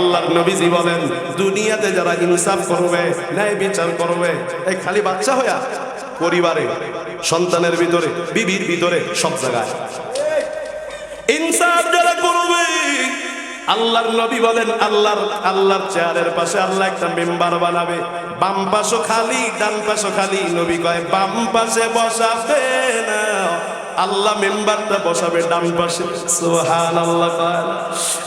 আল্লাহর নবীজি বলেন দুনিয়াতে যারা ইনসাফ করবে, ন্যায় বিচার করবে, এই খালি বাচ্চা হইয়া পরিবারে, সন্তানের ভিতরে, বিবির ভিতরে, সব জায়গায় ইনসাফ যারা করবে, আল্লাহর নবী বলেন আল্লাহর চেয়ারের পাশে আল্লাহ একটা মেম্বার বানাবে, বাম পাশও খালি ডান পাশও খালি। নবী কয় বাম পাশে বসাবে না, আল্লাহ মেম্বারটা বসাবে ডান পাশে। সুবহানাল্লাহ।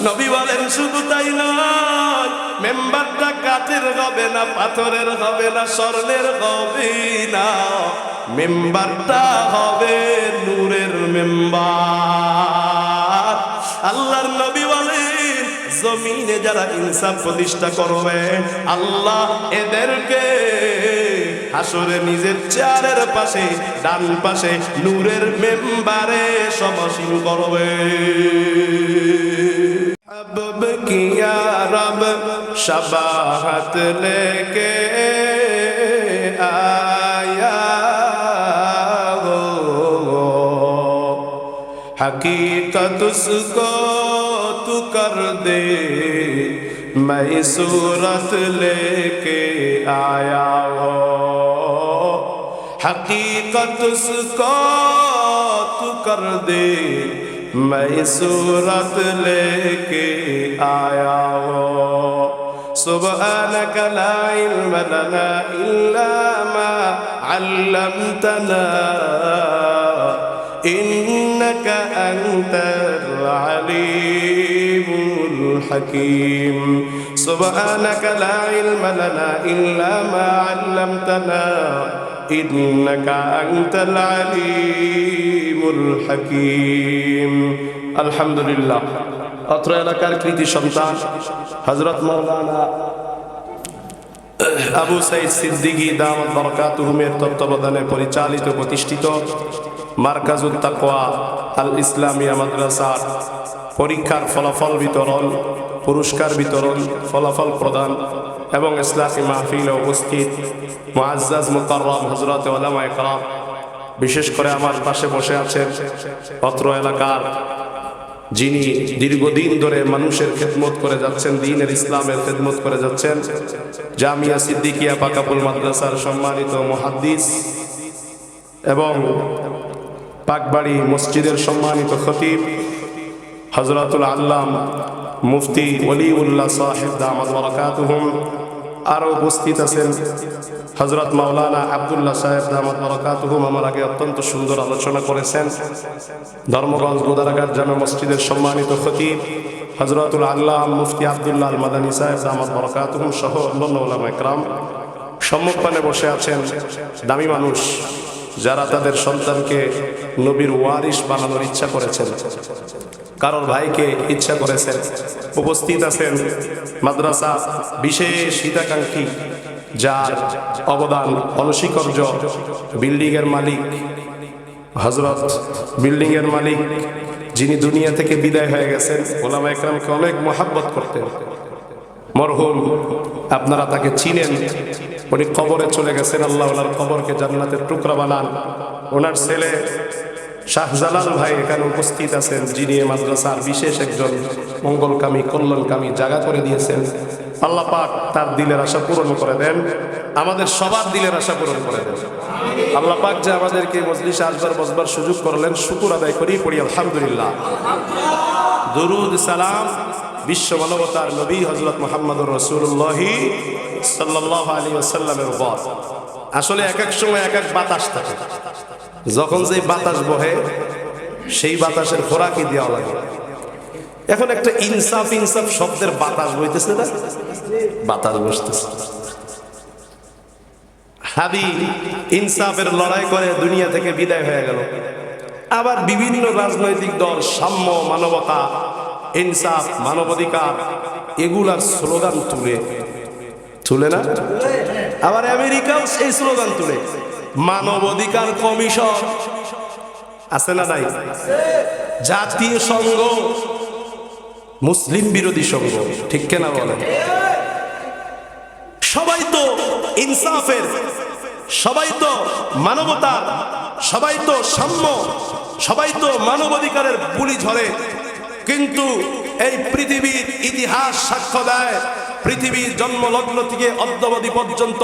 নবী বলেন শুধু তাই নয়, মেম্বারটা কাঠের হবে না, পাথরের হবে না, স্বর্ণের হবে না, মেম্বারটা হবে নূরের মেম্বার। আল্লাহর নবী বলেন জমিনে যারা ইনসাফ প্রতিষ্ঠা করবে, আল্লাহ এদেরকে হাসরে নিজের চেয়ারের পাশে ডান পাশে নূরের মেম্বারে সমাসীন করবে। अब किया रब शबाहत लेके आया हो, हकीकत उसको तू कर दे, मैं सूरत लेके आया हो, हकीकत उसको तू कर दे, मैं सूरत लेके आया हो। सुब्हानक ला इल्म लना इल्ला मा अल्लमतना इन्नका अंतल अलीमुल हकीम। सुब्हानक ला इल्म लना इल्ला मा अल्लमतना इन्नका अंतल अलीमुल हकीम। আলহামদুলিল্লাহ। অত্র এলাকার কৃতি সন্তান হযরত মাওলানা আবু সাঈদ সিদ্দিকী দামাত বরকাতুহুমের তত্ত্বাবধানে পরিচালিত প্রতিষ্ঠিত মারকাজুত তাকওয়া আল ইসলামিয়া মাদ্রাসার পরীক্ষার ফলাফল বিতরণ, পুরস্কার বিতরণ, ফলাফল প্রদান এবং ইসলামী মাহফিলে উপস্থিত মুআজ্জাজ মুকাররম হযরত উলামায়ে কেরাম, বিশেষ করে আমার পাশে বসে আছেন অত্র এলাকার যিনি দীর্ঘদিন ধরে মানুষের খেদমত করে যাচ্ছেন, দ্বীনের ইসলামের খেদমত করে যাচ্ছেন, জামিয়া সিদ্দিকিয়া পাকাপুল মাদ্রাসার সম্মানিত মুহাদ্দিস এবং পাকবাড়ি মসজিদের সম্মানিত খতিব হযরতুল আল্লাম মুফতি ওলিউল্লাহ সাহেব দামাত বরকাতুহুম। আরও উপস্থিত আছেন হযরত মাওলানা আব্দুল্লাহ সাহেব দামাত বরকাতুহুম, আমার আগে অত্যন্ত সুন্দর আলোচনা করেছেন। ধর্মগঞ্জ গোদারাঘাট জামে মসজিদের সম্মানিত খতিব হযরতুল আল্লাম মুফতি আব্দুল্লাহ আল মাদানী সাহেব দামাত বরকাতুহুম সহ অন্যান্য উলামায়ে কেরাম। সম্মুখপানে বসে আছেন দামি মানুষ, যারা তাদের সন্তানকে নবীর ওয়ারিস বানানোর ইচ্ছা করেছেন, কারোর ভাইকে ইচ্ছা করেছেন। উপস্থিত আছেন মাদ্রাসা বিশেষ হিতাকাঙ্ক্ষী, যার অবদান অনস্বীকার্য, বিল্ডিংয়ের মালিক হযরত, বিল্ডিংয়ের মালিক যিনি দুনিয়া থেকে বিদায় হয়ে গেছেন, উলামায়ে কেরামকে অনেক মহব্বত করতেন, মরহুম আপনারা তাকে চিনেন, উনি কবরে চলে গেছেন, আল্লাহ ওনার কবরকে জান্নাতের টুকরা বানান। ওনার ছেলে শাহজালাল ভাই এখানে উপস্থিত আছেন, যিনি মাদ্রাসার বিশেষ একজন মঙ্গলকামী, কল্যাণকামী জায়গা করে দিয়েছেন। আল্লাহ পাক তার দিলের আশা পূরণ করে দেন, আমাদের সবার দিলের আশা পূরণ করে দেন। আল্লাহ পাক যে আমাদেরকে মজলিসে আসবার বসবার সুযোগ করলেন, শুকর আদায় করি, পড়ি আলহামদুলিল্লাহ। দুরুদ সালাম বিশ্ব মানবতার নবী হযরত মুহাম্মদুর রাসূলুল্লাহ সাল্লাল্লাহু আলাইহি ওয়াসাল্লামের উপর। আসলে এক এক সময় এক এক বাতাস থাকে, যখন যে বাতাস বহে সেই বাতাসের খোরাকি দেওয়া লাগে। এখন একটা ইনসাফ ইনসাফ শব্দের বাতাস বইতেছে না, বাতাস বসতেছে। হাদি ইনসাফের লড়াই করে দুনিয়া থেকে বিদায় হয়ে গেল। আবার বিভিন্ন রাজনৈতিক দল সাম্য, মানবতা, ইনসাফ, মানবাধিকার এগুলার স্লোগান তুলে না। আবার আমেরিকাও সেই স্লোগান তুলে, মানবাধিকার কমিশন আছে না নাই, জাতীয় সংঘ, মুসলিম বিরোধী সংঘ, ঠিক কেনা বলেন? সবাই তো ইনসাফের, সবাই তো মানবতার, সবাই তো সাম্য, সবাই তো মানবাধিকারের বুলি ঝরে কিন্তু এই পৃথিবীর ইতিহাস সাক্ষ্য দেয়, পৃথিবীর জন্মলগ্ন থেকে অদ্যাবধি পর্যন্ত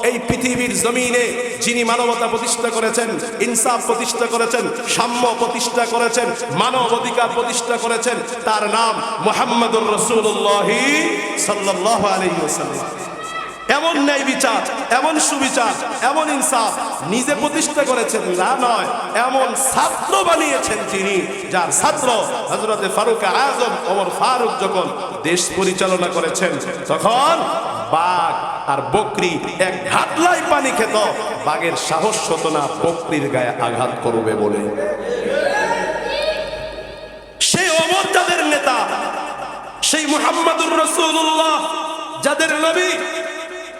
এই পৃথিবীর জমিনে যিনি মানবতা প্রতিষ্ঠা করেছেন, ইনসাফ প্রতিষ্ঠা করেছেন, সাম্য প্রতিষ্ঠা করেছেন, মানব অধিকার প্রতিষ্ঠা করেছেন, তার নাম মুহাম্মদুর রাসূলুল্লাহ সাল্লাল্লাহু আলাইহি ওয়াসাল্লাম। এমন ন্যায় বিচার, এমন সুবিচার, এমন ইনসাফ নিজে প্রতিষ্ঠা করেছেন না নয়, এমন ছাত্র বানিয়েছেন যিনি, যার ছাত্র হযরতে ফারুক আযম ওমর ফারুক যখন দেশ পরিচালনা করেছেন তখন বাঘ আর বকরি এক ঘাটলায় পানি খেত, বাঘের সাহস হতো না বকরির গায়ে আঘাত করবে বলে। সেই ওমর যাদের নেতা, সেই মুহাম্মদুর রাসূলুল্লাহ যাদের নবী,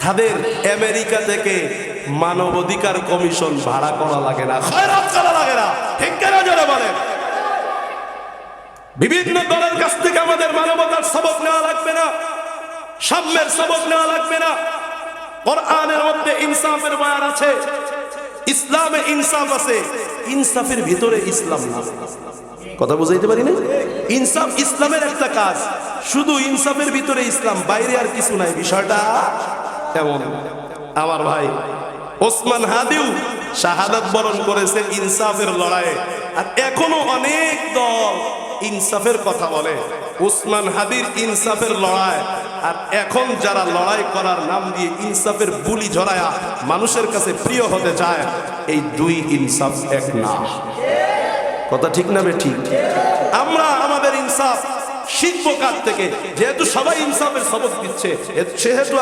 তাদের আমেরিকা থেকে মানবাধিকার কমিশন ভাড়া করা লাগে না, খয়রাত করা লাগে না, ঠিক কেন যারা বলেন? বিভিন্ন দলের কাছ থেকে আমাদের মানবতার সবক নেওয়া লাগবে না, সাম্যের সবক নেওয়া লাগবে না। কোরআনের মধ্যে ইনসাফের বয়ান আছে, ইসলামে ইনসাফ আছে, ইনসাফের ভিতরে ইসলাম না। কথা বুঝাইতে পারি না? ইনসাফ ইসলামের একটা কাজ, শুধু ইনসাফের ভিতরে ইসলাম, বাইরে আর কিছু নাই। বিষয়টা এমন। আমার ভাই ওসমান হাদিও শাহাদাত বরণ করেছে ইনসাফের লড়াইয়ে, আর এখনো অনেক দল ইনসাফের কথা বলে। ওসমান হাদির ইনসাফের লড়াই, আর এখন যারা লড়াই করার নাম দিয়ে ইনসাফের বুলি ঝরায়া মানুষের কাছে প্রিয় হতে চায়, এই দুই ইনসাফ এক না। কথা ঠিক না বে ঠিক? আমরা আমাদের ইনসাফ শিখবো কার থেকে? যেহেতু সবাই ইনসাফের সবক দিচ্ছে, সেহেতু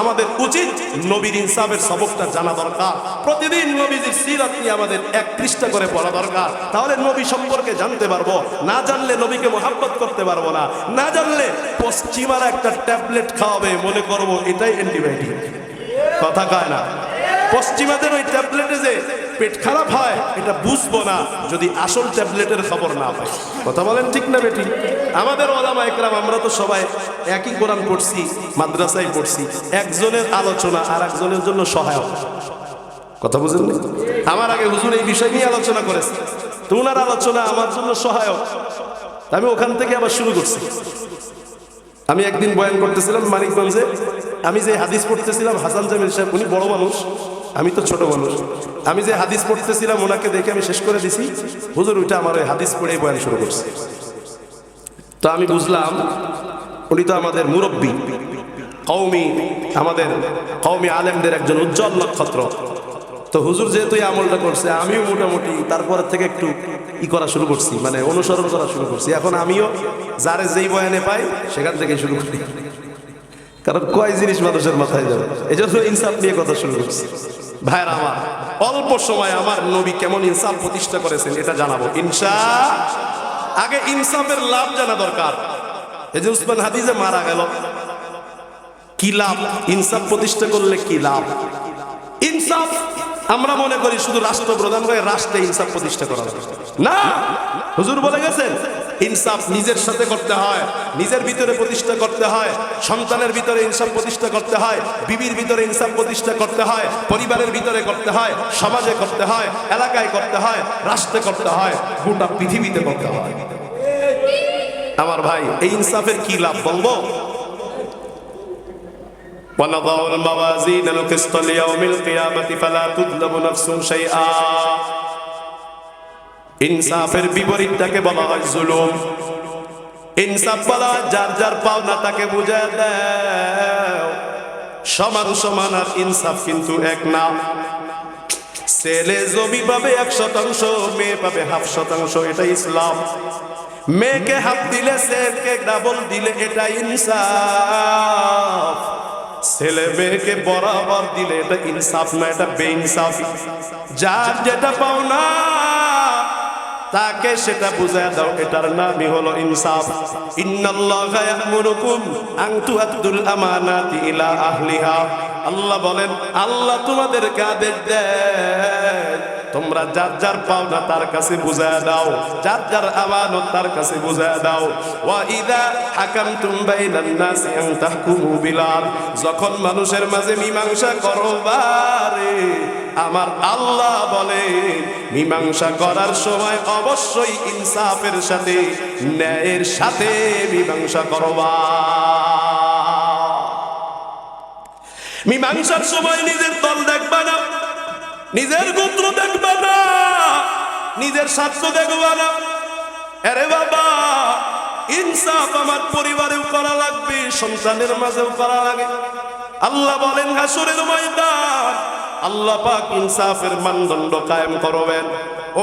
আমাদের উচিত নবীর ইনসাফের সবকটা জানা দরকার। প্রতিদিন নবীজির সিরাত নিয়ে আমাদের এক পৃষ্ঠা করে পড়া দরকার, তাহলে নবী সম্পর্কে জানতে পারবো। না জানলে নবীকে মহব্বত করতে পারবো না। না জানলে পশ্চিমারা একটা ট্যাবলেট খাওয়াবে, মনে করবো এটাই অ্যান্টিবায়োটিক। কথা কয় না? পশ্চিমাদের ওই ট্যাবলেটে যে পেট খারাপ হয় এটা বুঝবো না যদি আসল ট্যাবলেটের খবর না পাই। কথা বলেন ঠিক না বেটি? আমাদের ওলামা একরাম, আমরা তো সবাই একই কোরআন পড়ছি, মাদ্রাসায় পড়ছি, একজনের আলোচনা আর একজনের জন্য সহায়ক। কথা বুঝেন? আমার আগে হুজুর এই বিষয় নিয়ে আলোচনা করেছে, তো ওনার আলোচনা আমার জন্য সহায়ক। আমি ওখান থেকে আবার শুরু করছি। আমি একদিন বয়ান করতেছিলাম মানিকগঞ্জে, আমি যে হাদিস পড়তেছিলাম, হাসান জামিল সাহেব, উনি বড় মানুষ, আমি তো ছোট মানুষ, আমি যে হাদিস পড়তেছিলাম ওনাকে দেখে আমি শেষ করে দিছি, হুজুর ওইটা আমার ওই হাদিস পড়েই বয়ান শুরু করছে। তো আমি বুঝলাম উনি তো আমাদের মুরব্বী, আমাদের কওমি আলেমদের একজন উজ্জ্বল নক্ষত্র। তো হুজুর যেহেতু এই আমলটা করছে, আমিও মোটামুটি তারপরে থেকে একটু করা শুরু করছি, মানে অনুসরণ করা শুরু করছি। এখন আমিও যারে যেই বয়ানে পাই সেখান থেকে শুরু করি, কারণ কয় জিনিস মানুষের মাথায় যাবে। এই জন্য ইনসাফ নিয়ে কথা শুরু করছি। ভাইরা আমার, অল্প সময় আমার নবী কেমন ইনসাফ প্রতিষ্ঠা করেছেন এটা জানাবো ইনশাআল্লাহ। আগে ইনসাফের লাভ জানা দরকার। এই যে উসমান হাদি যে মারা গেল, কি লাভ? ইনসাফ প্রতিষ্ঠা করলে কি লাভ? ইনসাফ আমরা মনে করি শুধু রাষ্ট্রপ্রধান হয়ে রাষ্ট্রে ইনসাফ প্রতিষ্ঠা করা না। হুজুর বলে গেছেন ইনসাফ নিজের সাথে করতে হয়, নিজের ভিতরে প্রতিষ্ঠা করতে হয়, সন্তানের ভিতরে ইনসাফ প্রতিষ্ঠা করতে হয়, বিবির ভিতরে ইনসাফ প্রতিষ্ঠা করতে হয়, পরিবারের ভিতরে করতে হয়, সমাজে করতে হয়, এলাকায় করতে হয়, রাষ্ট্রে করতে হয়, গোটা পৃথিবীতে করতে হয়। আমার ভাই, এই ইনসাফের কি লাভ বলবো? وَنَضَعُ الْمَوَازِينَ الْقِسْطَ لِيَوْمِ الْقِيَامَةِ فَلَا تُظْلَمُ نَفْسٌ شَيْئًا। ইনসাফের বিপরীতটাকে বলা হয় জুলুম। ইনসাফ বলা হয় যার যার পাওনা তাকে বুঝায় দাও। সমান সমান আর ইনসাফ কিন্তু এক না। ছেলে জমি পাবে 100%, মেয়ে পাবে 50%, এটা ইসলাম। মেয়েকে হাফ দিলে, ছেলেকে ডাবল দিলে, এটা ইনসাফ। ছেলে মেয়েকে বরাবর দিলে এটা ইনসাফ না, এটা বেইনসাফি। যার যেটা পাওনা তাকে সেটা বুঝায় দাও, এটার নামই হলো ইনসাফ। ইন্নাল্লাহা ইয়া'মুরুকুম আন তু'আদ্দুল আমানাতি ইলা আহলিহা। আল্লাহ বলেন, আল্লাহ তোমাদেরকে আদেশ দেন তোমরা যার যার পাওনা তার কাছে বুঝায় দাও, যার যার আমানত তার কাছে বুঝায় দাও। ওয়া ইযা হাকামতুম বাইনান নাসি আন তাহকুমু বিল আদল, যখন মানুষের মাঝে মীমাংসা করবারে আমার আল্লাহ বলে মীমাংসা করার সময় অবশ্যই ইনসাফের সাথে, ন্যায়ের সাথে মীমাংসা করবা। মীমাংসার সময় নিজের দল দেখবা না, নিজের গোত্র দেখবা না, নিজের স্বার্থ দেখবা না। আরে বাবা, ইনসাফ আমার পরিবারেও করা লাগবে, সন্তানের মাঝেও করা লাগে। আল্লাহ বলেন হাসরের ময়দান আল্লাহ পাক ইনসাফের মানদণ্ড কায়েম করবেন।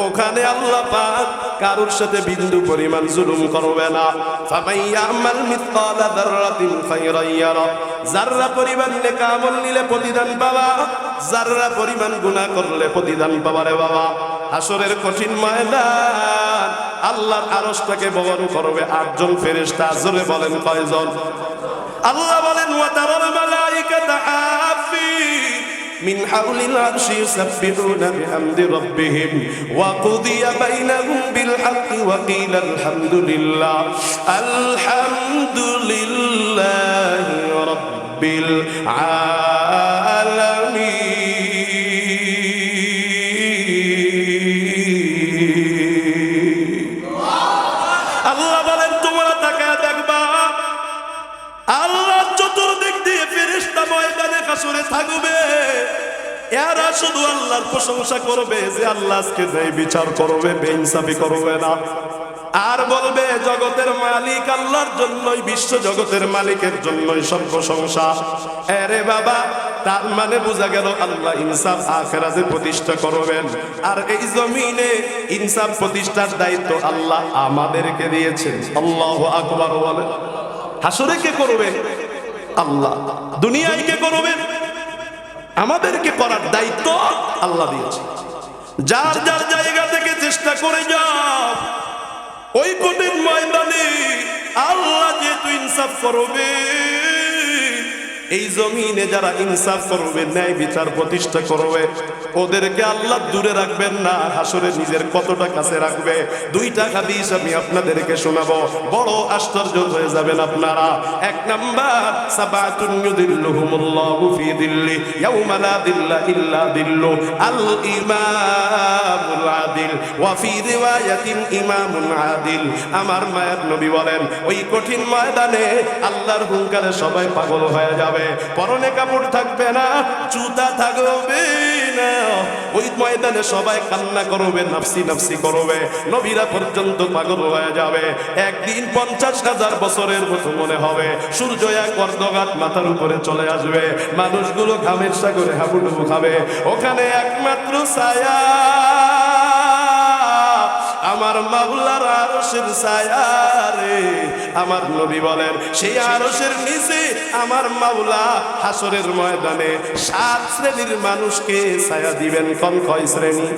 ওখানে আল্লাহ পাক কারোর সাথে বিন্দু পরিমাণ জুলুম করবে না। ফামাইয়ামাল মিসকালা যাররাতিন খায়রান ইয়ারা, যাররা পরিমাণ নেক আমল নিলে প্রতিদান পাবা, যাররা পরিমাণ গুনাহ করলে প্রতিদান পাবা রে বাবা। হাসরের কঠিন ময়দান আল্লাহর আরশটাকে বহন করবে 8 জন ফেরেশতা। জোরে বলেন কয়জন? আল্লাহ বলেন ওয়া তারাল মালাইকাতা আফিন মিন হাউলিল আরশি ইউসাব্বিহুনা বিহামদি রাব্বিহিম ওয়া কুদিয়া বাইনাহুম বিল হাক্কি ওয়া কিলা আলহামদুলিল্লাহি রাব্বিল আলামিন। আল্লাহ বলেন তোমরা তাকায় দেখবা, আল্লাহ চতুর্দিক দিয়ে ফেরেশতা ময়দানে হাসরে থাকবে। এরা শুধু আল্লাহর প্রশংসা করবে যে আল্লাহ আজকে ন্যায় বিচার করবে, বেইনসাফি করবে না। আর বলবে জগতের মালিক আল্লাহর জন্যই, বিশ্ব জগতের মালিকের জন্যই সব প্রশংসা। আরে বাবা, তার মানে বোঝা গেল আল্লাহ ইনসাফ আখিরাতে প্রতিষ্ঠা করবেন। আর এই জমিনে ইনসাফ প্রতিষ্ঠার দায়িত্ব আল্লাহ আমাদেরকে দিয়েছেন। আল্লাহু আকবার বলেন। হাসরে কে করবে? আল্লাহ। দুনিয়ায় কে করবে? আমাদেরকে করার দায়িত্ব আল্লাহ দিয়েছে। যার যার জায়গা থেকে চেষ্টা করে যাও, ওই কঠিন ময়দানে আল্লাহ যেহেতু ইনসাফ করবে, এই জমিনে যারা ইনসাফ করবে, ন্যায় বিচার প্রতিষ্ঠা করবে, ওদেরকে আল্লাহ দূরে রাখবেন না, হাসরে নিজের কতটা কাছে রাখবে। 2টা হাদিস আমি আপনাদেরকে শোনাবো, বড় আশ্চর্য হয়ে যাবেন আপনারা। 1 নাম্বার, সাবাতুন ইউদিল্লুহুমুল্লাহু ফি দিল্লি ইয়াউমা লা দিল্লা ইল্লা দিল্লু আল ইমামুল আদিল ওয়া ফি রিওয়ায়াতিন ইমামুন আদিল। আমার মায়ের নবী বলেন ওই কঠিন ময়দানে আল্লাহর হুঙ্কারে সবাই পাগল হয়ে যাবে, পরনে কাপড় থাকবে না, জুতা থাকবে না। ওই ময়দানে সবাই কান্না করবে, নাফসি নাফসি করবে, নবীরা পর্যন্ত পাগল হয়ে যাবে। একদিন 50,000 বছরের মতো মনে হবে। সূর্য এক অর্ধঘাত মাথার উপরে চলে আসবে, মানুষগুলো ঘামের সাগরে হাবুডুবু খাবে। ওখানে একমাত্র ছায়া আমার মাওলার আরশের ছায়া রে। আমার নবী বলেন সেই আরশের নিচে আমার মাওলা হাসরের ময়দানে 7 শ্রেণীর মানুষকে ছায়া দিবেন। কোন কয় শ্রেণী?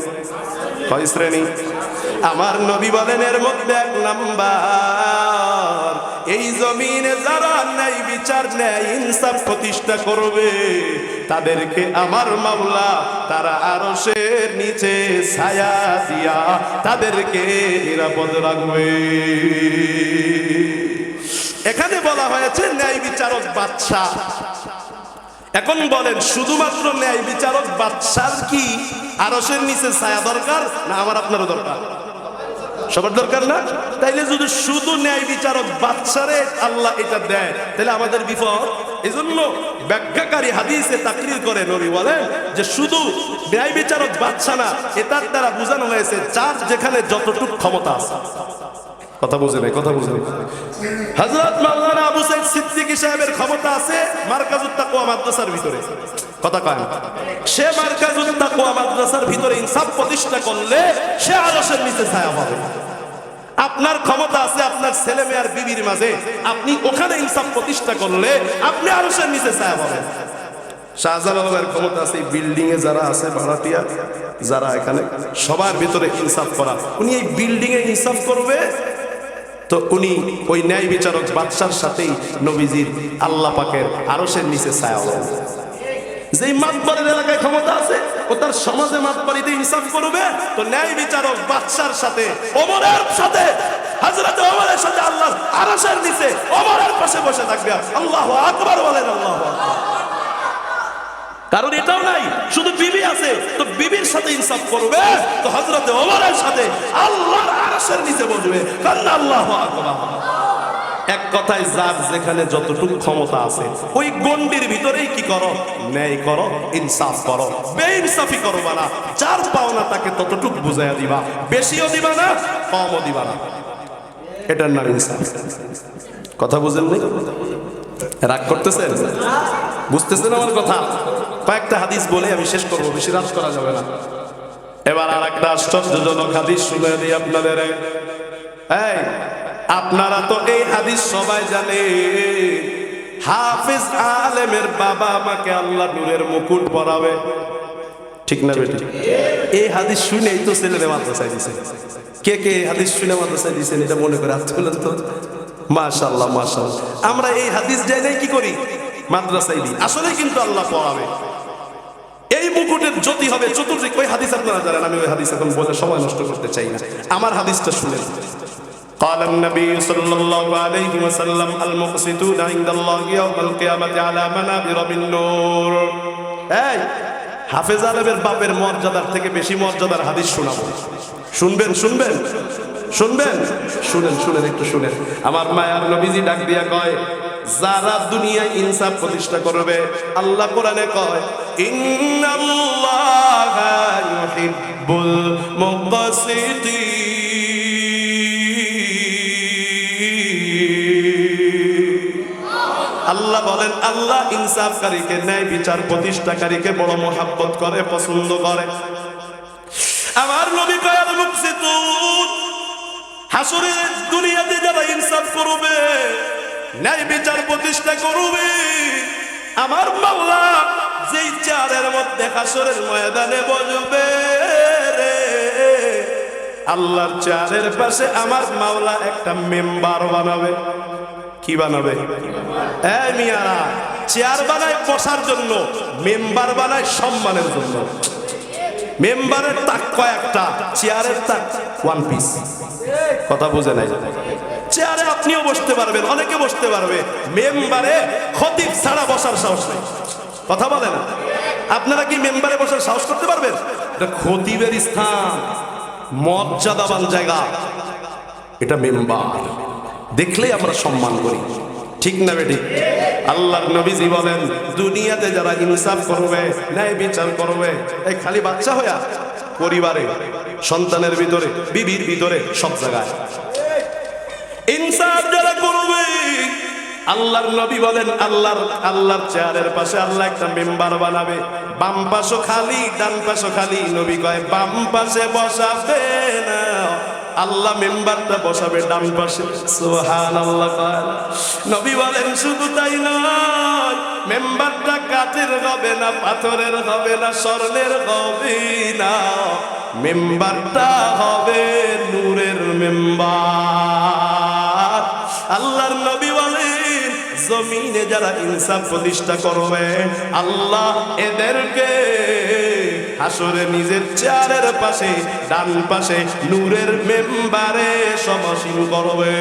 কয় শ্রেণী? আমার নবী বলেন এর মধ্যে 1 নাম্বার, এই জমিনে যারা ন্যায় বিচার, ন্যায় ইনসাফ প্রতিষ্ঠা করবে, তাদেরকে আমার মাওলা তারা আরশের নিচে ছায়া দিয়া তাদেরকে নিরাপদ রাখবে। এখানে বলা হয়েছে ন্যায় বিচারক বাদশা। এখন বলেন শুধুমাত্র ন্যায় বিচারক বাদশার কি আরশের নিচে ছায়া দরকার, না আমার আপনারও দরকার? সবার দরকার না? তাইলে যদি শুধু ন্যায় বিচারক বাদশারে আল্লাহ এটা দেয়, তাহলে আমাদের বিপদ। এই জন্য ব্যাখ্যাকারী হাদিসে তাকরীর করে নবী বলেন যে শুধু ন্যায় বিচারক বাদশা না, এটার দ্বারা বোঝানো হয়েছে যার যেখানে যতটুকু ক্ষমতা আছে। কথা বুঝে নাই? কথা বুঝে নাই? হযরত মাওলানা আবু সাইদ সিদ্দিকী সাহেবের ক্ষমতা আছে মারকাজুত তাকওয়া মাদ্রাসার ভিতরে। কথা কয় না? সে মারকাজুত তাকওয়া মাদ্রাসার ভিতরে ইনসাফ প্রতিষ্ঠা করলে সে আরশের নিচে ছায়া পাবে। আপনার ক্ষমতা আছে আপনার ছেলে মেয়ের বিবির মাঝে, আপনি ওখানে ইনসাফ প্রতিষ্ঠা করলে আপনি আরশের নিচে ছায়া পাবেন। শাহজালালের ক্ষমতা আছে বিল্ডিং এ যারা আছে ভাড়াটিয়া, যারা এখানে সবার ভিতরে ইনসাফ করা, উনি এই বিল্ডিং এ ইনসাফ করবে, তো উনি ওই ন্যায় বিচারক বাদশার সাথেই নবীজির আল্লাহ পাকের আরশের নিচে ছায়া হবেন। যেই মাতবরের এলাকায় ক্ষমতা আছে ও তার সমাজে মাতবরিতে ইনসাফ করবে, তো ন্যায় বিচারক বাদশার সাথে, ওমরের সাথে, হযরত ওমরের সাথে আল্লাহর আরশের নিচে ওমরের পাশে বসে থাকবে। আল্লাহু আকবার বলেন, আল্লাহু আকবার। কারণ এটাও নাই শুধু বিবি আছে তো বিবির সাথে ইনসাফ করবে, তো হযরত ওমরের সাথে আল্লাহর আরশের নিচে বসবে। আল্লাহু আকবার। এক কথায় যার যেখানে যতটুকু ক্ষমতা আছে ওই গণ্ডির ভিতরেই কি করো, ন্যায় করো, ইনসাফ করো, বেইনসাফি করবা না। যার পাওনা তাকে ততটুকু বুঝাইয়া দিবা, বেশিও দিবা না, কমও দিবা না। এটার নাম ইনসাফ। কথা বুঝেন নাই? রাগ করতেছেন? বুঝতেছেন আমার কথা? কয়েকটা হাদিস বলে আমি শেষ করবো, বেশি রাত করা যাবে না। এবার আর একটা আশ্চর্যজনক হাদিস শুনে দিই আপনাদের। এই আপনারা তো এই হাদিস সবাই জানে, হাফেজ আলেমের বাবা আমাকে আল্লাহ নূরের মুকুট পরাবে, ঠিক না বেটি? এই হাদিস শুনেই তো ছেলেরে মাদ্রাসায় দিয়েছেন। কে কে হাদিস শুনে মাদ্রাসায় দিয়েছেন এটা মনে করে হাত তুলেন তো। মাশাআল্লাহ, মাশাআল্লাহ। আমরা এই হাদিস জানাই কি করি, মাদ্রাসায় দিই। আসলে কিন্তু আল্লাহ পড়াবে। এই মুকুটের জ্যোতি হবে চতুর্দিক। ওই হাদিস আপনারা জানেন, আমি ওই হাদিস এখন বলে সময় নষ্ট করতে চাই না। আমার হাদিসটা শুনেন। قال النبي صلى الله عليه وسلم المقسطون عند الله يوم القيامة على منابر من نور। এই হাফেজ আলেমের বাপের মর্যাদার থেকে বেশি মর্যাদার হাদিস শোনাবো। শুনবেন শুনবেন শুনবেন শুনেন শুনেন একটু শুনেন। আমার মায়ার নবীজি ডাক দিয়া কয়, যারা দুনিয়ায় ইনসাফ প্রতিষ্ঠা করবে, আল্লাহ কোরআনে কয় ইন্নাল্লাহা ইউহিব্বুল মুকসিতিন। আল্লাহ বলেন, আল্লাহ ইনসাফকারীকে, ন্যায় বিচার প্রতিষ্ঠাকারীকে বড় মহব্বত করে, পছন্দ করে। আমার নবী কয় আল মুকসিতুন, হাসরে দুনিয়াতে যারা ইনসাফ করবে, ন্যায় বিচার প্রতিষ্ঠা করবে, আমার মাওলা যেই চেয়ারের মধ্যে হাসরের ময়দানে বসবে রে, আল্লাহর চেয়ারের পাশে আমার মাওলা একটা মেম্বার বানাবে। কি বানাবে? এই মিয়ারা, চেয়ার বানায় বসার জন্য, মেম্বার বানায় সম্মানের জন্য। মেম্বারের তাক কয়েকটা, চেয়ারের তাক ওয়ান পিস। কথা বুঝে নাই? চেয়ারে আপনিও বসতে পারবেন, অনেকে বসতে পারবে, মেম্বারে খতিব ছাড়া বসার সাহস নেই। কথা বলেন, আপনারা কি মেম্বারে বসার সাহস করতে পারবেন? এটা খতিবের স্থান, মর্যাদাবান জায়গা, এটা মেম্বার। দেখলেই আমরা সম্মান করি, ঠিক না বেটি? আল্লাহর নবীজি বলেন, দুনিয়াতে যারা ইনসাফ করবে, ন্যায় বিচার করবে, এই খালি বাচ্চা হইয়া পরিবারে, সন্তানের ভিতরে, বিবির ভিতরে, সব জায়গায় ইনসাফ যারা করবে, আল্লাহর নবী বলেন আল্লাহর চেয়ারের পাশে আল্লাহ একটা মেম্বার বানাবে। বাম পাশও খালি, ডান পাশও খালি। নবী কয় বাম পাশে বসাবে না, আল্লাহ মেম্বারটা বসাবে ডান পাশে। সুবহানাল্লাহ। নবী বলেন শুধু তাই নয়, মেম্বারটা কাঠের হবে না, পাথরের হবে না, স্বর্ণের হবে না, মেম্বারটা হবে নূরের মেম্বার। আল্লাহর নবী বলেন, জমিনে যারা ইনসাফ প্রতিষ্ঠা করবে, আল্লাহ এদেরকে হাসরে নিজের চেয়ারের পাশে, ডান পাশে নূরের মেম্বারে সমাসীন করবে।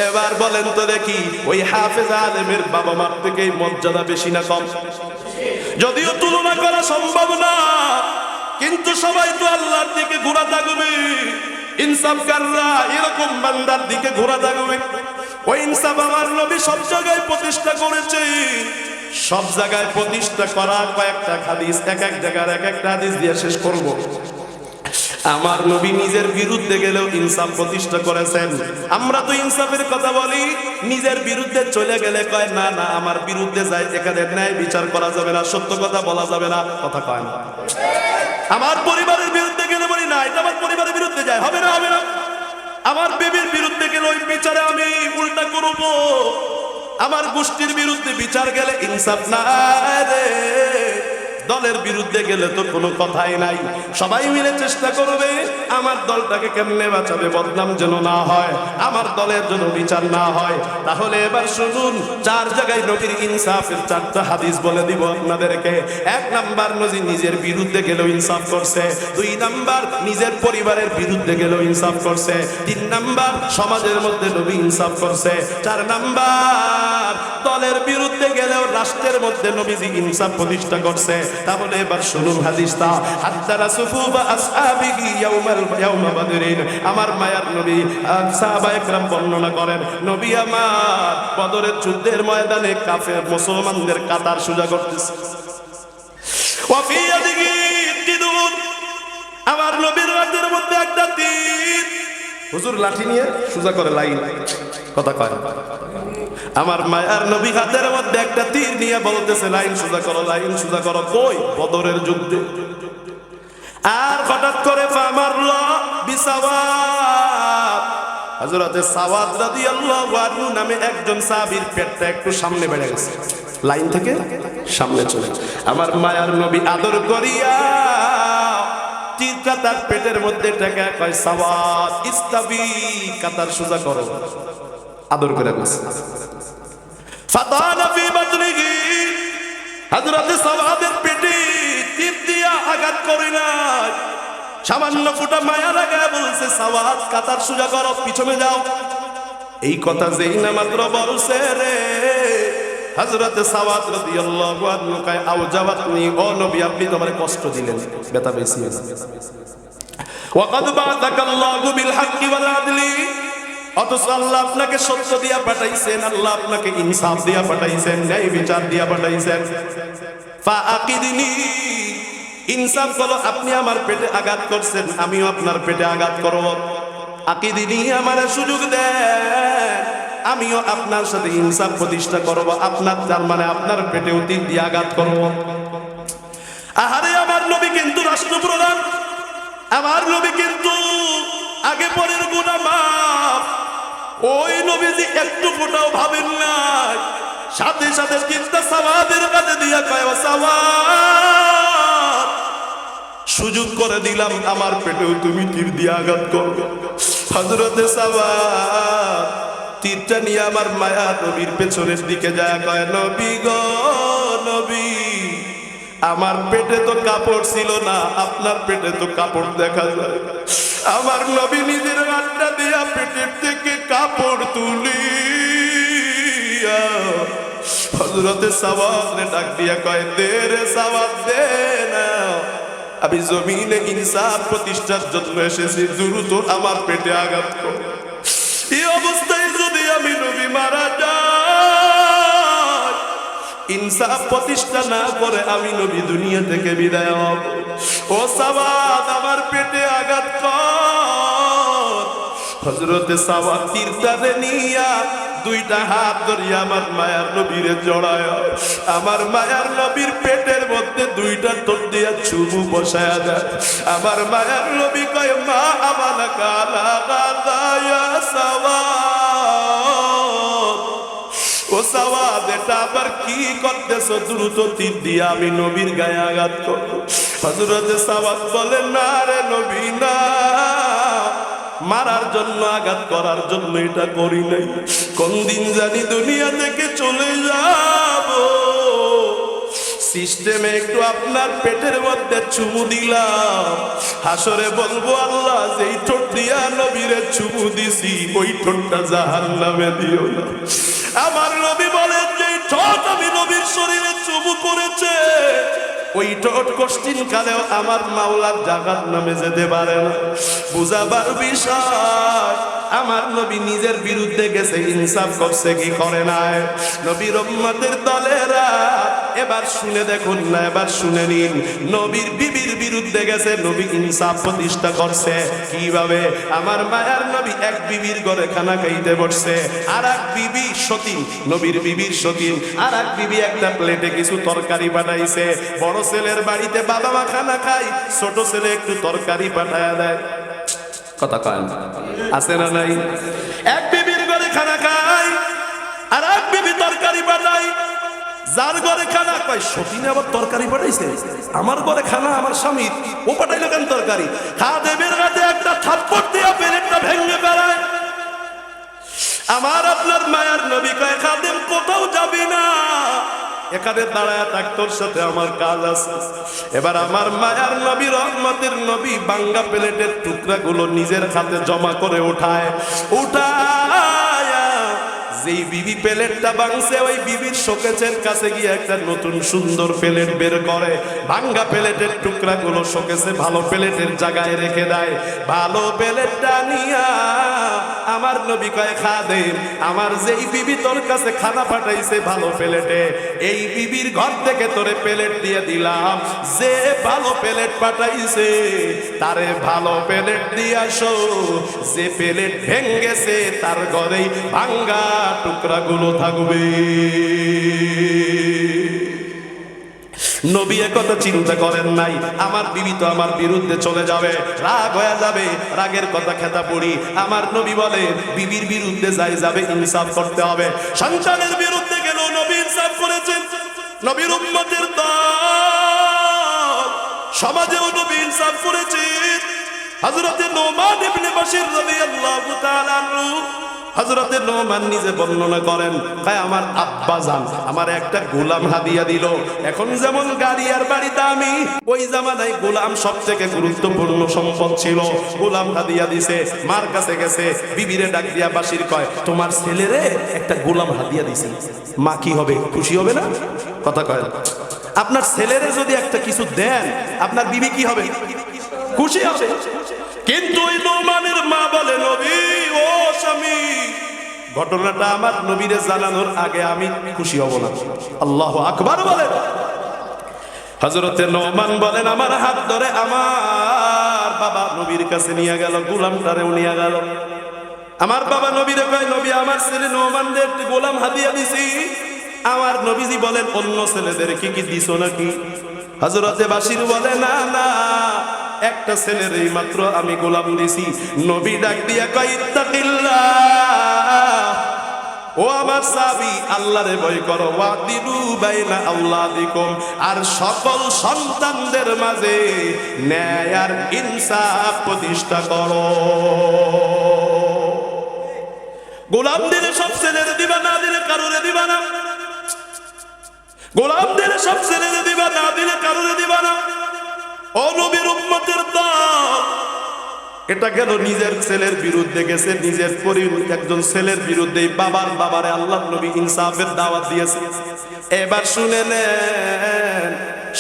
এবার বলেন তো দেখি, ওই হাফেজ আলেমের বাবা মার থেকে মর্যাদা বেশি না কম? যদিও তুলনা করা সম্ভব না, কিন্তু সবাই তো আল্লাহর দিকে ঘোরা থাকবে। ইনসাফকাররা এরকম বান্দার দিকে ঘোরা থাকবে। ওই ইনসাফ আমার নবী সব জায়গায় প্রতিষ্ঠা করেছে। সব জায়গায় প্রতিষ্ঠা করা কয়েকটা হাদিস, এক এক জায়গার এক একটা হাদিস দিয়ে শেষ করব। আমার নবী নিজের বিরুদ্ধে গেলেও ইনসাফ প্রতিষ্ঠা করেছেন। আমরা তো ইনসাফের কথা বলি, নিজের বিরুদ্ধে চলে গেলে কয় না না, আমার বিরুদ্ধে যায়, এখানে ন্যায় বিচার করা যাবে না, সত্য কথা বলা যাবে না, কথা কয় না। আমার পরিবারের বিরুদ্ধে গেলে বলি না, এটা আমার পরিবারের বিরুদ্ধে যায়, হবে না হবে না। আমার বিবির বিরুদ্ধে গেলে ওই বিচারে আমি উল্টা করব। আমার গোষ্ঠীর বিরুদ্ধে বিচার গেলে ইনসাফ না রে। দলের বিরুদ্ধে গেলে তো কোনো কথাই নাই। সবাই মিলে চেষ্টা করবে আমার দলটাকে কেমনে বাঁচাবে, বদনাম যেন না হয়, আমার দলের জন্য বিচার না হয়। তাহলে এবার শুনুন, 4 জায়গায় নবীর ইনসাফের 4টা হাদিস বলে দিব আপনাদেরকে। 1 নাম্বার, নবী নিজের বিরুদ্ধে গেলেও ইনসাফ করছে। 2 নাম্বার, নিজের পরিবারের বিরুদ্ধে গেলেও ইনসাফ করছে। 3 নাম্বার, সমাজের মধ্যে নবী ইনসাফ করছে। 4 নাম্বার, দলের বিরুদ্ধে গেলেও রাষ্ট্রের মধ্যে নবীজি ইনসাফ প্রতিষ্ঠা করছে। তাহলে এবার শুনুন হাদিসটা। হাদ্দারা সুফুবা আসহাবিহি ইয়াউমা বাদরিন। আমার মায়ার নবী সাহাবায়ে কেরাম বর্ণনা করেন, নবী আমার বদরের যুদ্ধের ময়দানে কাফের মুসলমানদের কাতার সোজা করতেছে। ওয়া ফি ইয়াদিহি কিদুন, আমার নবীর হাতের মধ্যে একটা তীর। হুজুর লাঠি নিয়ে সোজা করে লাইন, কথা কয়। আমার মায়ার নবী হাতের মধ্যে একটা তীর নিয়ে বলতেছে লাইন সোজা করো, লাইন সোজা করো। কই? বদরের যুদ্ধে। আর হঠাৎ করে ফামাররা বিসাওয়াত, হযরতে সাওয়াদ রাদিয়াল্লাহু আনহু নামে একজন সাহাবীর পেটটা একটু সামনে বেড়ে গেছে, লাইন থেকে সামনে চলে। আমার মায়ার নবী আদর করিয়া তীরটা তার পেটের মধ্যে টেকা কয়, সাওয়াদ ইস্তাবি, কাতার সোজা করো। আদর করে বলছে। ফাতানা ফি বাতনিহি, হযরতে সাওয়াদের পেটে তীর দিয়া আঘাত করে না, সামান্য ফুটা মায়া লাগায় বলছে, সাওয়াদ কাতার সোজা করো, পিছনে যাও। এই কথা যেই না মাত্র বলছে রে, হযরতে সাওয়াদ রাদিয়াল্লাহু আনহু কয়, আওজাবাতনি, ও নবী আপনি তো আমারে কষ্ট দিলেন, ব্যথা পেয়েছি। ওয়া ক্বাদ বা'আতাকাল্লাহু বিল হাক্কি ওয়াল আদলি, অথচ আল্লাহ আপনাকে সত্য দিয়া পাঠাইছেন, আল্লাহ আপনাকে ইনসাফ দিয়া পাঠাইছেন, ন্যায় বিচার দিয়া পাঠাইছেন। ফাআকিদনি, ইনসাফ করো, আপনি আমার পেটে আঘাত করছেন, আমিও আপনার পেটে আঘাত করব। আকিদিনি, আমারে সুযোগ দেন, আমিও আপনার সাথে ইনসাফ প্রতিষ্ঠা করব, আপনার তার মানে আপনার পেটে তীর দিয়ে আঘাত করব। আহারে, আমার নবী কিন্তু রাষ্ট্রপ্রধান, আমার নবী কিন্তু আগে পরের গুনাহ মাফ। ওই নবীজি একটু ফোটাও ভাবেন না, সাথে সাথে চিন্তা সাওয়াদের কাছে দিয়া কয়, সাওয়াদ সুযোগ করে দিলাম, আমার পেটেও তুমি তীর দিয়ে আঘাত করো। হযরতে সাওয়াদ তীরটা নিয়ে আমার মায়া নবীর পেছনের দিকে যায়, কয়, নবী গো নবী, আমার পেটে তো কাপড় ছিল না, আপনার পেটে তো কাপড় দেখা যায়। আমার নবী নিজের হাতটা দিয়া পেটের থেকে কাপড় তুলি হযরতে সাওয়াদরে ডাক দিয়া কয়, দে রে সাওয়াদ, দে না, আমি জমিনে ইনসাফ প্রতিষ্ঠার জন্য এসেছি, দ্রুত আমার পেটে আঘাত কর। এই অবস্থায় যদি আমি নবী মারা যাই, ইনসাফ প্রতিষ্ঠা না করে আমি নবী দুনিয়া থেকে বিদায় হব। ও সাওয়াদ, আমার পেটে আঘাত কর। হযরতে সাওয়াদ তীরটারে নিয়া 2টা হাত ধরিয়া আমার মায়ার নবীরে জড়ায়, আমার মায়ার নবীর পেটের মধ্যে 2টা ঠোঁট দিয়া চুমু বসায়া দেয়। আমার মায়ার নবী কয়, মা আমালাকা আলা গাদা ইয়া সাওয়াদ, ও সাওয়াদ, এটা আবার কি করতেছো? দ্রুত তীর দিয়া আমি নবীর গায়ে আঘাত করব। হযরতে সাওয়াদ বলে, না রে নবী, না, মারার জন্য আঘাত করার জন্য এটা করি নাই। কোন দিন জানি দুনিয়া থেকে চলে যাব, সিস্টেমে একটু আপনার পেটের মধ্যে চুমু দিলাম, হাসরে বলবো, আল্লাহ যেই ঠোঁট দিয়া নবীরে চুমু দিছি, ওই ঠোঁটটা জাহান্নামে দিও না। আমার নবী বলেন, যেই ঠোঁট আমি নবীর শরীরে চুমু করেছে, ওই ঠোঁট কষ্টিন কালেও আমার মাওলার জাহান্নামে যেতে পারে না। বুঝাবার বিষয়, আমার নবী নিজের বিরুদ্ধে গেছে, ইনসাফ করছে কি করে নাই? নবীর উম্মতের দলেরা এবার শুনে দেখুন না, এবার শুনে নিন। নবীর বিবির বিরুদ্ধে গেছে, নবী ইনসাফ প্রতিষ্ঠা করছে কিভাবে? আমার মায়ার নবী এক বিবির ঘরে খানা খাইতে বসছে, আর এক বিবি সতীন, নবীর বিবির সতীন, আর এক বিবি একটা প্লেটে কিছু তরকারি পাঠাইছে। বড় ছেলের বাড়িতে বাবা মা খানা খায়, ছোট ছেলে একটু তরকারি পাঠায় দেয়। কথা কয় না, আছে না নাই? এক বিবির ঘরে খানা খায়, আর এক বিবি তরকারি পাঠায়। যার ঘরে খানা কয় সতীনে আবার তরকারি পাঠাইছে, আমার ঘরে খানা আমার স্বামী, ও পাঠাইলো কেন তরকারি? খাদেমের কাছে একটা থাপ্পড় দিয়া প্লেটটা ভেঙে ফেলায়। আমার আপনার মায়ার নবী কয় খাদেম কোথাও যাবি না, এখানে দাঁড়ায় থাক, তোর সাথে আমার কাজ আছে। এবার আমার মায়ার নবী রহমতের নবী বাঙ্গা প্লেটের টুকরাগুলো নিজের হাতে জমা করে উঠায়। যেই বিবি প্লেটটা ভাঙছে ওই বিবির শোকেসের কাছে গিয়ে একটা নতুন সুন্দর প্লেট বের করে, ভাঙ্গা প্লেটের টুকরাগুলো শোকেসে ভালো প্লেটের জায়গায় রেখে দেয়। ভালো প্লেটটা নিয়া আমার নবী কয় খাদেম, আমার যেই বিবি তোর কাছে খানা পাঠাইছে ভালো প্লেটে, এই বিবির ঘর থেকে তোরে প্লেট দিয়ে দিলাম, যে ভালো প্লেট পাঠাইছে তারে ভালো প্লেট দিয়ে আসো, যে প্লেট ভেঙ্গেছে তার ঘরেই ভাঙ্গা টুকরাগুলো থাকবে। নবী একথা চিন্তা করেন নাই, আমার বিবি তো আমার বিরুদ্ধে চলে যাবে, রাগ হয়ে যাবে, রাগের কথা খেতা পড়ি। আমার নবী বলে বিবির বিরুদ্ধে যাই যাবে, ইনসাফ করতে হবে। সন্তানের বিরুদ্ধে গেল, নবী ইনসাফ করেছেন। নবীর উম্মতের দল সমাজেও নবী ইনসাফ করেছেন। হযরতে নোমান ইবনে বাশির রাদিয়াল্লাহু তাআলা আনহু, হযরতে নোমান নিজে বর্ণনা করেন, ভাই আমার আব্বা জান আমার একটা গোলাম হাদিয়া দিল। এখন যেমন গাড়ি আর বাড়ি দামি, ওই জামানায় গোলাম সবথেকে গুরুত্বপূর্ণ সম্পদ ছিল। গোলাম হাদিয়া দিছে, মার কাছে গেছে, বিবিরে ডাক দিয়া বাশির কয় তোমার ছেলেরে একটা গোলাম হাদিয়া দিছে। মা কি হবে, খুশি হবে না? কথা কয়, আপনার ছেলেরে যদি একটা কিছু দেন আপনার বিবি কি হবে, খুশি হবে। কিন্তু ওই নোমানের মা বলে নবী ও স্বামী, ঘটনাটা আমার নবীরে জানানোর আগে আমি খুশি হব না। আল্লাহু আকবার বলেন। হযরতে নোমান বলেন আমার হাত ধরে আমার বাবা নবীর কাছে নিয়ে গেল, গোলামটারেও নিয়ে গেল। আমার বাবা নবীরে কয় নবী আমার ছেলে নোমানদের একটি গোলাম হাদিয়া দিছি। আমার নবীজি বলেন অন্য ছেলেদের কি কি দিছো নাকি? হযরতে বাশির বলে না না, একটা ছেলের এই মাত্র আমি গোলাম দিছি। নবী ডাক দিয়া কয় ইত্তাকিল্লাহ, ও আমার সাহাবী আল্লাহরে ভয় করো, ওয়াদিলু বাইনা আওলাদিকুম, আর সকল সন্তানদের মাঝে ন্যায় আর ইনসাফ প্রতিষ্ঠা করো। গোলাম দিলে সব ছেলেরে দিবা, না দিলে কারোরে দিবা না। গোলাম দিলে সব ছেলেরে দিবা, না দিলে কারোরে দিবা না। ও নবীর উম্মতের দল, এটা গেল নিজের ছেলের বিরুদ্ধে গেছে, নিজের একজন ছেলের বিরুদ্ধে বাবারে আল্লাহর নবী ইনসাফের দাওয়াত দিয়েছে। এবার শুনে নেন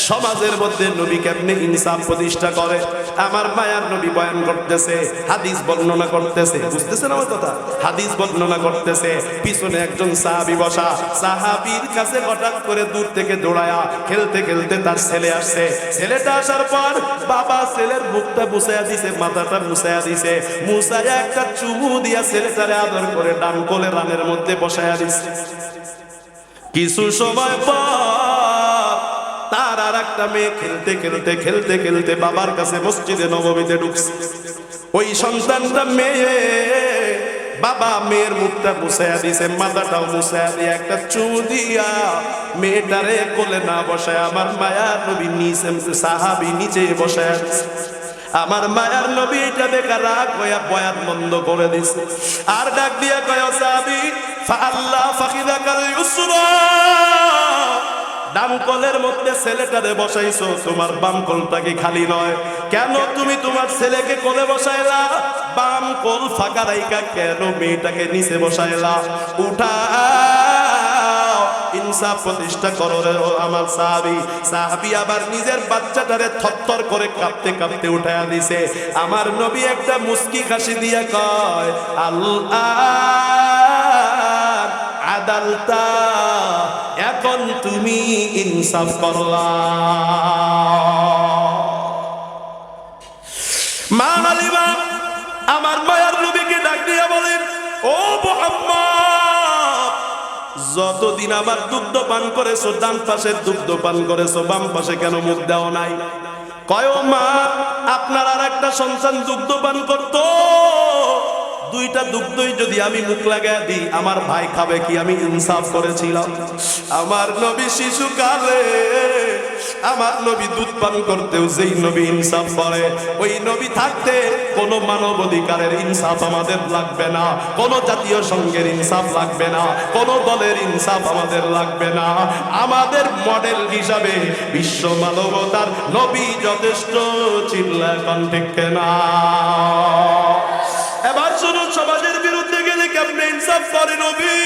সমাজের মধ্যে নবী কেমনে ইনসাফ প্রতিষ্ঠা করে। আমার মায়ার নবী বয়ান করতেছে, হাদিস বর্ণনা করতেছে, বুঝতেছেন আমার কথা? হাদিস বর্ণনা করতেছে, পিছনে একজন সাহাবী বসা, সাহাবীর কাছে হঠাৎ করে দূর থেকে দৌড়ায়া খেলতে খেলতে তার ছেলে আসছে। ছেলেটা আসার পর বাবা ছেলের মুখটা মুছায়া দিছে, মাথাটা মুছায়া দিছে, মুছায়া একটা চুমু দিয়া ছেলেটারে আদর করে ডান কোলে রানের মধ্যে বসায়া দিছে। কিছু সময় পর তার আর একটা মেয়ে খেলতে খেলতে বাবার কাছে মসজিদে নববীতে ঢুকছে। ওই সন্তানটা মেয়ে, বাবা মেয়ের মুখটা মুছায়া দিছে, মাথাটাও মুছায়া দিয়ে একটা চুমু দিয়া মেয়েটারে কোলে না বসায় আমার মায়ার নবী নিচে, সাহাবী নিচে বসায়া দিছে। আমার মায়ার নবী এটা দেখা রাগ হইয়া বয়ান বন্ধ করে দিছে, আর ডাক দিয়া কয় সাহাবী ফাআল্লাহ ফাখিদাকাল ইউসরা, ডান কোলের মধ্যে ছেলেটারে বসাইছো, তোমার বাম কোলটা কি খালি নয়? কেন তুমি তোমার ছেলেকে কোলে বসাইলা? বাম কোল ফাঁকা রাইখা কেন মেয়েটাকে নিচে বসাইলা? উঠাও, ইনসাফ প্রতিষ্ঠা করো রে আমার সাহাবী। সাহাবী আবার নিজের বাচ্চাটারে থরথর করে কাঁপতে কাঁপতে উঠায়া দিছে। আমার নবী একটা মুস্কি হাসি দিয়া কয় আল্লাহ আদালতা, এখন তুমি ইনসাফ করলা। মা হালিমা আমার মায়ার নবীকে ডাক দিয়া বলেন ও মুহাম্মদ, যতদিন আমার দুগ্ধ পান করেছো ডান পাশে দুগ্ধ পান করেছো, বাম পাশে কেন মুখ দাও নাই? কয় মা আপনার আর একটা সন্তান দুগ্ধ পান করতো, দুইটা দুগ্ধই যদি আমি মুখ লাগায় দিই আমার ভাই খাবে কি? আমি ইনসাফ করেছিলাম। আমার নবী শিশুকালে আমার নবী দুধ পান করতেও যেই নবী ইনসাফ করে, ওই নবী থাকতে কোনো মানব অধিকারের ইনসাফ আমাদের লাগবে না, কোনো জাতীয় সংঘের ইনসাফ লাগবে না, কোনো দলের ইনসাফ আমাদের লাগবে না। আমাদের মডেল হিসাবে বিশ্ব মানবতার নবী যথেষ্ট। চিল্লা এখন ঠিক না? এবার শুনুন, সমাজের বিরুদ্ধে গেলে কেমনে ইনসাফ করে নবী।